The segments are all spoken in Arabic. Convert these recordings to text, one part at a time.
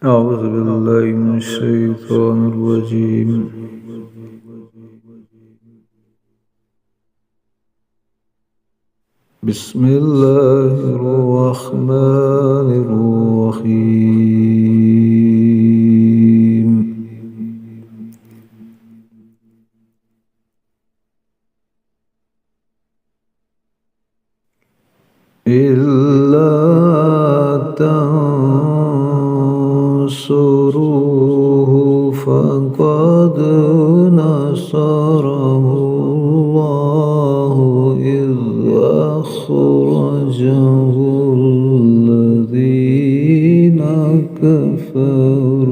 أعوذ بالله من الشيطان الرجيم. بسم الله الرحمن الرحيم. إلا تنصروه فقد نصره الله إذ أخرجه الذين كفروا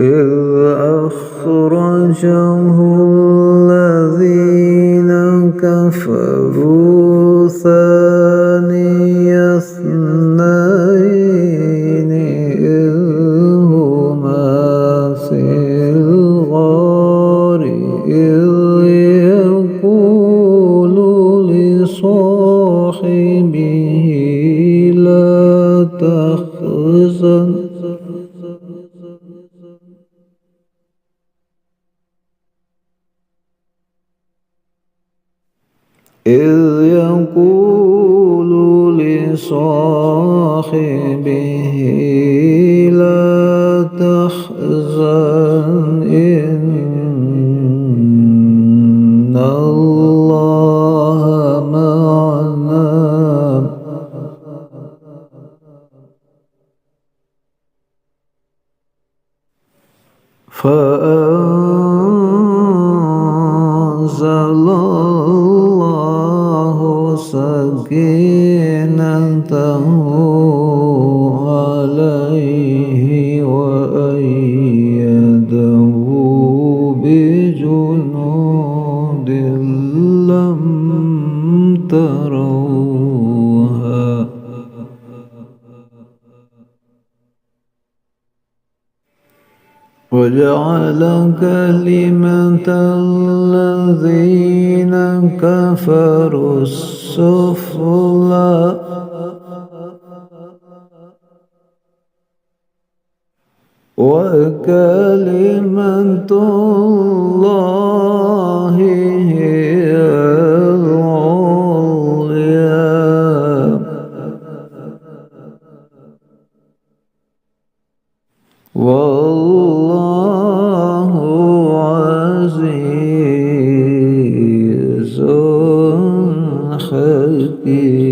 إذ أخرجه الذين كفروا ثاني اثنين إذ هما في الغار إذ يقول لصاحبه لا تحزن إذ يقول لصاحبه لا تحزن إن الله معنا فأنزل الله سكينته عليه وأيده بجنود لم تروها وجعل كلمة الذين كفروا السفلى وكلمة الله هي العليا والله عزيز حكيم.